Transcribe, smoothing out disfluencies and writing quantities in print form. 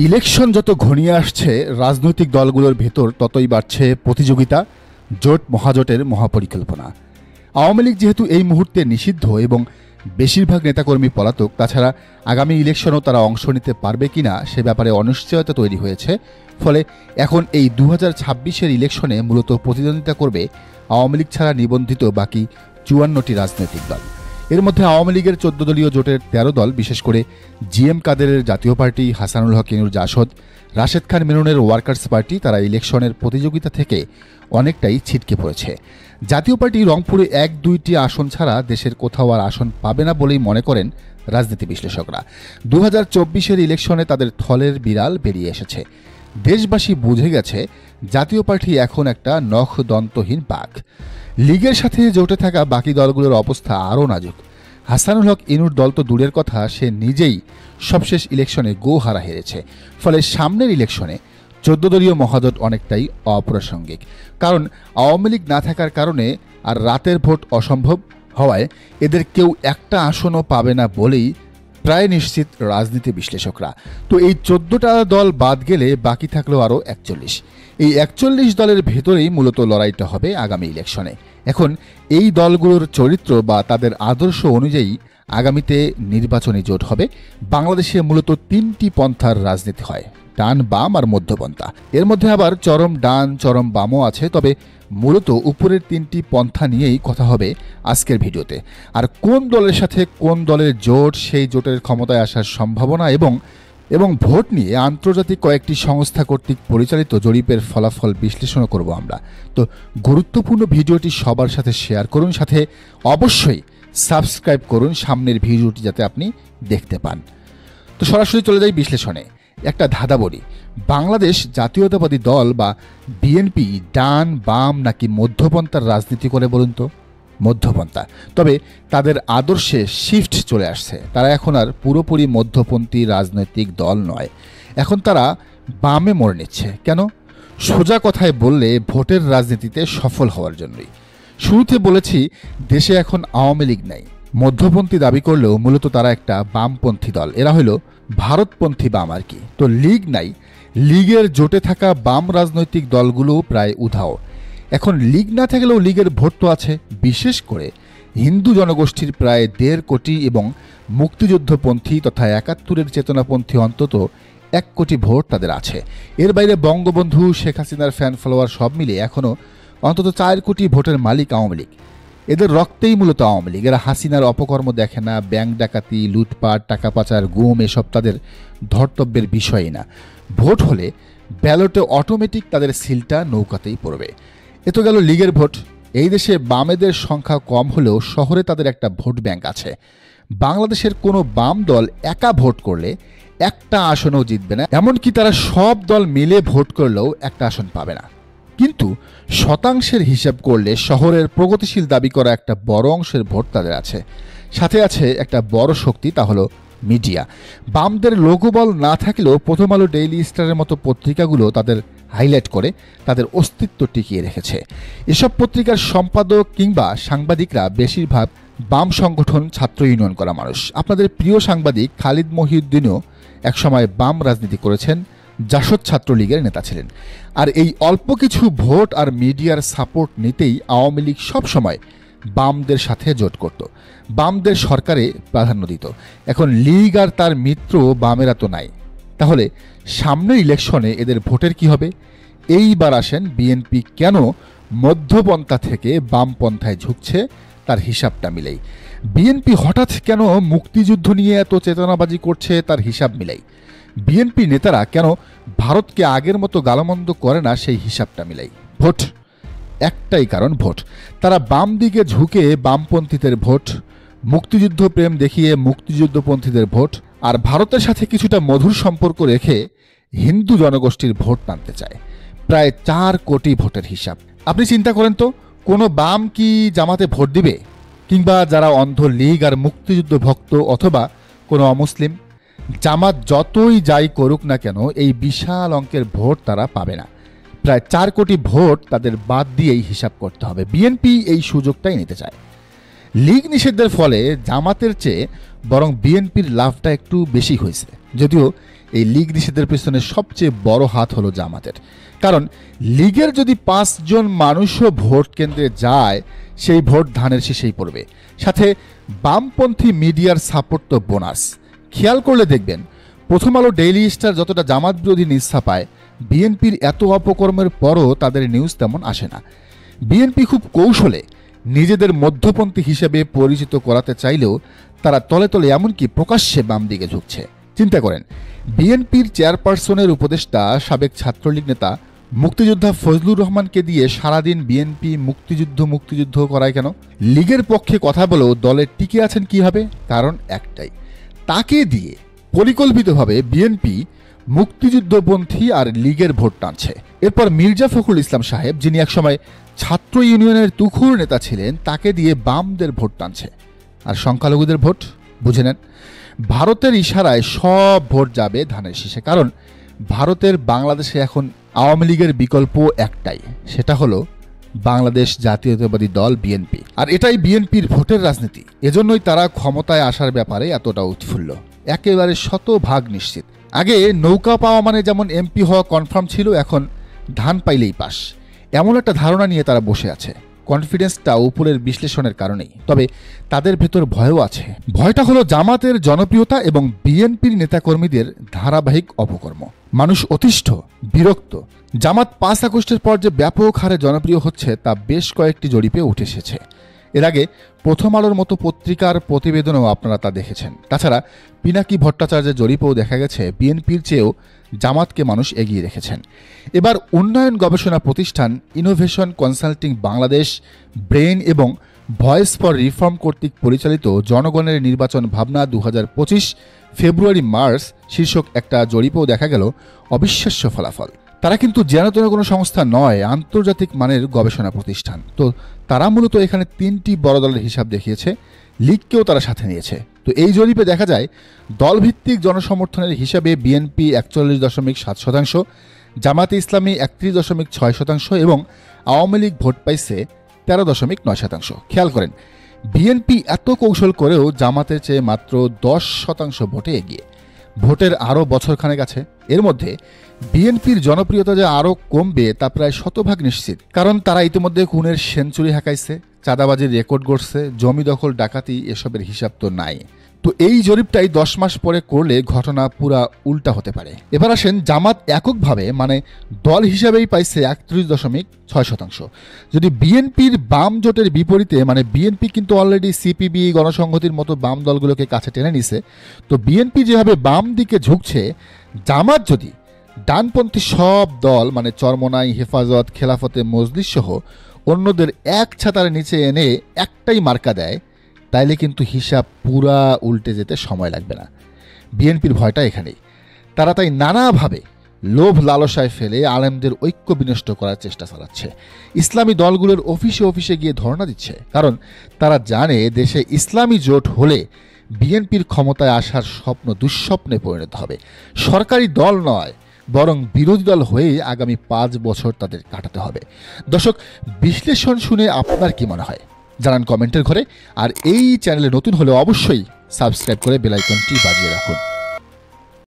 Election যত ঘনিয়ে আসছে রাজনৈতিক দলগুলোর ভেতর ততই বাড়ছে প্রতিযোগিতা, জোট মহাজোটের মহাপরিকল্পনা। আওয়ামী লীগ যেহেতু এই মুহূর্তে নিষিদ্ধ এবং বেশিরভাগ নেতাকর্মী পলাতক, তাছাড়া আগামী ইলেকশনও তারা অংশ নিতে পারবে কিনা সে ব্যাপারে অনিশ্চয়তা তৈরি হয়েছে। ফলে এখন এই 2026-এর ইলেকশনে মূলত প্রতিদ্বন্দ্বিতা করবে আওয়ামী লীগ ছাড়া নিবন্ধিত বাকি 54টি রাজনৈতিক দল। এর মধ্যে আওয়ামী লীগের 14 দলীয় জোটের 13 দল, বিশেষ করে জিএম কাদেরের জাতীয় পার্টি, হাসানুল হক ইনুর জাসদ, রাশেদ খান মেননের ওয়ার্কার্স পার্টি, তারা ইলেকশনের প্রতিযোগিতা থেকে অনেকটাই ছিটকে পড়েছে। জাতীয় পার্টি রংপুরে 1-2টি আসন ছাড়া দেশের কোথাও আর আসন পাবে না বলেই মনে করেন রাজনীতি বিশ্লেষকরা। 2024-এর ইলেকশনে তাদের থলের বিড়াল বেরিয়ে এসেছে। দেশবাসী বুঝে গেছে জাতীয় পার্টি এখন একটা নখদন্তহীন বাঘ। লীগের সাথে জোটে থাকা বাকি দলগুলোর অবস্থা আরও নাজুক। হাসানুল হক ইনুর দল তো দূরের কথা, সে নিজেই সবশেষ ইলেকশনে গোহারা হেরেছে। ফলে সামনের ইলেকশনে 14 দলীয় মহাজোট অনেকটাই অপ্রাসঙ্গিক। কারণ আওয়ামী লীগ না থাকার কারণে আর রাতের ভোট অসম্ভব হওয়ায় এদের কেউ একটা আসনও পাবে না বলেই প্রায় নিশ্চিত রাজনীতি বিশ্লেষকরা। তো এই 14টা দল বাদ গেলে বাকি থাকলো আরও 41। এই 41 দলের ভেতরেই মূলত লড়াইটা হবে আগামী ইলেকশনে। এখন এই দলগুলোর চরিত্র বা তাদের আদর্শ অনুযায়ী আগামীতে নির্বাচনী জোট হবে। বাংলাদেশে মূলত 3টি পন্থার রাজনীতি হয়, ডান, বাম আর মধ্যপন্থা। এর মধ্যে আবার চরম ডান চরম বামও আছে। তবে মূলত উপরের 3টি পন্থা নিয়েই কথা হবে আজকের ভিডিওতে। আর কোন দলের সাথে কোন দলের জোট, সেই জোটের ক্ষমতায় আসার সম্ভাবনা এবং ভোট নিয়ে আন্তর্জাতিক কয়েকটি সংস্থা কর্তৃক পরিচালিত জরিপের ফলাফল বিশ্লেষণও করব আমরা। তো গুরুত্বপূর্ণ ভিডিওটি সবার সাথে শেয়ার করুন, সাথে অবশ্যই সাবস্ক্রাইব করুন সামনের ভিডিওটি যাতে আপনি দেখতে পান। তো সরাসরি চলে যাই বিশ্লেষণে। একটা ধাঁধা বলি, বাংলাদেশ জাতীয়তাবাদী দল বা বিএনপি ডান বাম নাকি মধ্যপন্থার রাজনীতি করে বলুন তো? মধ্যপন্থা। তবে তাদের আদর্শে শিফট চলে আসছে। তারা এখন আর পুরোপুরি মধ্যপন্থী রাজনৈতিক দল নয়, এখন তারা বামে মোড় নিচ্ছে। কেন? সোজা কথায় বললে ভোটের রাজনীতিতে সফল হওয়ার জন্যই। শুরুতে বলেছি দেশে এখন আওয়ামী লীগ নাই। মধ্যপন্থী দাবি করলেও মূলত তারা একটা বামপন্থী দল। এরা হলো ভারতপন্থী বাম আর কি। তো লীগ নাই, লীগের জোটে থাকা বাম রাজনৈতিক দলগুলো প্রায় উধাও। এখন লীগ না থাকলেও লীগের ভোট তো আছে। বিশেষ করে হিন্দু জনগোষ্ঠীর প্রায় 1.5 কোটি এবং মুক্তিযুদ্ধপন্থী তথা 71-এর চেতনাপন্থী অন্তত 1 কোটি ভোট তাদের আছে। এর বাইরে বঙ্গবন্ধু, শেখ হাসিনার ফ্যান ফলোয়ার সব মিলে এখনও অন্তত 4 কোটি ভোটের মালিক আওয়ামী লীগ। এদের রক্তেই মূলত আওয়ামী লীগ। এরা হাসিনার অপকর্ম দেখে না, ব্যাংক ডাকাতি, লুটপাট, টাকা পাচার, গুম এসব তাদের ধর্তব্যের বিষয়ই না। ভোট হলে ব্যালটে অটোমেটিক তাদের সিলটা নৌকাতেই পড়বে। এ তো গেল লীগের ভোট। এই দেশে বামেদের সংখ্যা কম হলেও শহরে তাদের একটা ভোট ব্যাংক আছে। বাংলাদেশের কোনো বাম দল একা ভোট করলে একটা আসনও জিতবে না, এমনকি তারা সব দল মিলে ভোট করলেও একটা আসন পাবে না। কিন্তু শতাংশের হিসাব করলে শহরের প্রগতিশীল দাবি করা একটা বড় অংশের ভোট তাদের আছে। সাথে আছে একটা বড় শক্তি, তা হলো মিডিয়া। বামদের লোকবল না থাকলেও প্রথম আলো, ডেইলি স্টারের মতো পত্রিকাগুলো তাদের হাইলাইট করে তাদের অস্তিত্ব টিকিয়ে রেখেছে। এসব পত্রিকার সম্পাদক কিংবা সাংবাদিকরা বেশিরভাগ বাম সংগঠন, ছাত্র ইউনিয়ন করা মানুষ। আপনাদের প্রিয় সাংবাদিক খালিদ মহিউদ্দিনও একসময় বাম রাজনীতি করেছেন, জাসদ ছাত্রলীগের নেতা ছিলেন। আর এই অল্প কিছু ভোট আর মিডিয়ার সাপোর্ট নিতেই আওয়ামী লীগ সবসময় বামদের সাথে জোট করত, বামদের সরকারে প্রাধান্য দিত। এখন লীগ আর তার মিত্র বামেরা তো নাই। তাহলে সামনের ইলেকশনে এদের ভোটের কি হবে? এইবার আসেন বিএনপি কেন মধ্যপন্থা থেকে বামপন্থায় ঝুঁকছে তার হিসাবটা মিলাই। বিএনপি হঠাৎ কেন মুক্তিযুদ্ধ নিয়ে এত চেতনাবাজি করছে তার হিসাব মিলাই। বিএনপি নেতারা কেন ভারতকে আগের মতো গালমন্দ করে না সেই হিসাবটা মিলাই। ভোট, একটাই কারণ ভোট। তারা বাম দিকে ঝুঁকে বামপন্থীদের ভোট, মুক্তিযুদ্ধ প্রেম দেখিয়ে মুক্তিযুদ্ধপন্থীদের ভোট, আর ভারতের সাথে কিছুটা মধুর সম্পর্ক রেখে হিন্দু জনগোষ্ঠীর ভোট টানতে চায়। প্রায় 4 কোটি ভোটের হিসাব। আপনি চিন্তা করেন তো, কোনো বাম কি জামাতে ভোট দিবে? কিংবা যারা অন্ধ লীগ আর মুক্তিযুদ্ধ ভক্ত অথবা কোনো অমুসলিম? জামাত যতই যাই করুক না কেন এই বিশাল অঙ্কের ভোট তারা পাবে না। প্রায় 4 কোটি ভোট তাদের বাদ দিয়েই হিসাব করতে হবে। বিএনপি এই সুযোগটাই নিতে চায়। লীগ নিষেধের ফলে জামাতের চেয়ে বরং বিএনপির লাভটা একটু বেশি হয়েছে। যদিও এই লীগ নিষেধের পেছনে সবচেয়ে বড় হাত হলো জামাতের। কারণ লীগের যদি 5 জন মানুষও ভোট কেন্দ্রে যায়, সেই ভোট ধানের শীষেই পড়বে। সাথে বামপন্থী মিডিয়ার সাপোর্ট তো বোনাস। খেয়াল করলে দেখবেন, প্রথম আলো, ডেইলি স্টার যতটা জামাত বিরোধী নিউজ ছাপায়, বিএনপির এত অপকর্মের পরও তাদের নিউজ তেমন আসে না। বিএনপি খুব কৌশলে নিজেদের মধ্যপন্থী হিসেবে পরিচিত করাতে চাইলেও তারা তলে তলে এমনকি প্রকাশ্যে বাম দিকে ঝুঁকছে। চিন্তা করেন, বিএনপির চেয়ারপারসনের উপদেষ্টা সাবেক ছাত্রলীগ নেতা মুক্তিযোদ্ধা ফজলুর রহমানকে দিয়ে সারাদিন বিএনপি মুক্তিযুদ্ধ করায় কেন? লীগের পক্ষে কথা বলেও দলে টিকে আছেন কিভাবে? কারণ একটাই, তাকে দিয়ে পরিকল্পিতভাবে বিএনপি মুক্তিযুদ্ধপন্থী আর লীগের ভোট টানছে। এরপর মির্জা ফখরুল ইসলাম সাহেব, যিনি একসময় ছাত্র ইউনিয়নের তুখুর নেতা ছিলেন, তাকে দিয়ে বামদের ভোট টানছে। আর সংখ্যালঘুদের ভোট বুঝে নেন, ভারতের ইশারায় সব ভোট যাবে ধানের শীষে। কারণ ভারতের বাংলাদেশে এখন আওয়ামী লীগের বিকল্প একটাই, সেটা হলো বাংলাদেশ জাতীয়তাবাদী দল বিএনপি। আর এটাই বিএনপির ভোটের রাজনীতি। এজন্যই তারা ক্ষমতায় আসার ব্যাপারে এতটা উৎফুল্ল, একেবারে শতভাগ নিশ্চিত। আগে নৌকা পাওয়া মানে যেমন এমপি হওয়া কনফার্ম ছিল, এখন ধান পাইলেই পাস, এমন একটা ধারণা নিয়ে তারা বসে আছে। কনফিডেন্সটা উপরের বিশ্লেষণের কারণেই। তবে তাদের ভেতর ভয়ও আছে। ভয়টা হলো জামাতের জনপ্রিয়তা এবং বিএনপির নেতাকর্মীদের ধারাবাহিক অপকর্ম। মানুষ অতিষ্ঠ, বিরক্ত। জামাত 5 আগস্টের পর যে ব্যাপক হারে জনপ্রিয় হচ্ছে তা বেশ কয়েকটি জরিপে উঠে এসেছে। এর আগে প্রথম আলোর মতো পত্রিকার প্রতিবেদনেও আপনারা তা দেখেছেন। তাছাড়া পিনাকি ভট্টাচার্যের জরিপেও দেখা গেছে বিএনপির চেয়েও জামাতকে মানুষ এগিয়ে রেখেছেন। এবার উন্নয়ন গবেষণা প্রতিষ্ঠান ইনোভেশন কনসাল্টিং বাংলাদেশ, ব্রেইন এবং ভয়েস ফর রিফর্ম কর্তৃক পরিচালিত জনগণের নির্বাচন ভাবনা 2025 ফেব্রুয়ারি-মার্চ শীর্ষক একটা জরিপেও দেখা গেল অবিশ্বাস্য ফলাফল। তারা কিন্তু যেন কোনো সংস্থা নয়, আন্তর্জাতিক মানের গবেষণা প্রতিষ্ঠান। তো তারা মূলত এখানে 3টি বড় দলের হিসাব দেখিয়েছে, লীগকেও তারা সাথে নিয়েছে। তো এই জরিপে দেখা যায় দলভিত্তিক জনসমর্থনের হিসাবে বিএনপি 41.7%, জামাতে ইসলামী 31.6% এবং আওয়ামী লীগ ভোট পাইছে 13.9%। খেয়াল করেন, বিএনপি এত কৌশল করেও জামাতের চেয়ে মাত্র 10% ভোটে এগিয়ে। ভোটের আরও বছরখানেক আছে। এর মধ্যে বিএনপির জনপ্রিয়তা যে আরও কমবে তা প্রায় শতভাগ নিশ্চিত। কারণ তারা ইতিমধ্যে খুনের সেঞ্চুরি হাঁকাইছে, চাঁদাবাজির রেকর্ড গড়ছে, জমি দখল, ডাকাতি, এসবের হিসাব তো নাই। তো এই জরিপটাই 10 মাস পরে করলে ঘটনা পুরা উল্টা হতে পারে। এবার আসেন, জামাত এককভাবে মানে দল হিসাবেই পাইছে 31.6%। যদি বিএনপির বাম জোটের বিপরীতে, মানে বিএনপি কিন্তু অলরেডি সিপিবি, গণসংহতির মতো বাম দলগুলোকে কাছে টেনে নিছে, তো বিএনপি যেভাবে বাম দিকে ঝুঁকছে, জামাত যদি ডানপন্থী সব দল মানে চরমনাই, হেফাজত, খেলাফতে মজলিস সহ অন্যদের এক ছাতার নিচে এনে একটাই মার্কা দেয়, তাইলে কিন্তু হিসাব পুরা উল্টে যেতে সময় লাগবে না। বিএনপির ভয়টা এখানেই। তারা তাই নানাভাবে লোভ লালসায় ফেলে আলেমদের ঐক্য বিনষ্ট করার চেষ্টা চালাচ্ছে। ইসলামী দলগুলোর অফিসে গিয়ে ধর্ণা দিচ্ছে। কারণ তারা জানে দেশে ইসলামী জোট হলে বিএনপির ক্ষমতায় আসার স্বপ্ন দুঃস্বপ্নে পরিণত হবে। সরকারি দল নয়, বরং বিরোধী দল হয়েই আগামী 5 বছর তাদের কাটাতে হবে। দর্শক, বিশ্লেষণ শুনে আপনার কি মনে হয় জানান কমেন্টের ঘরে। আর এই চ্যানেলে নতুন হলে অবশ্যই সাবস্ক্রাইব করে বেল আইকনটি বাজিয়ে রাখুন।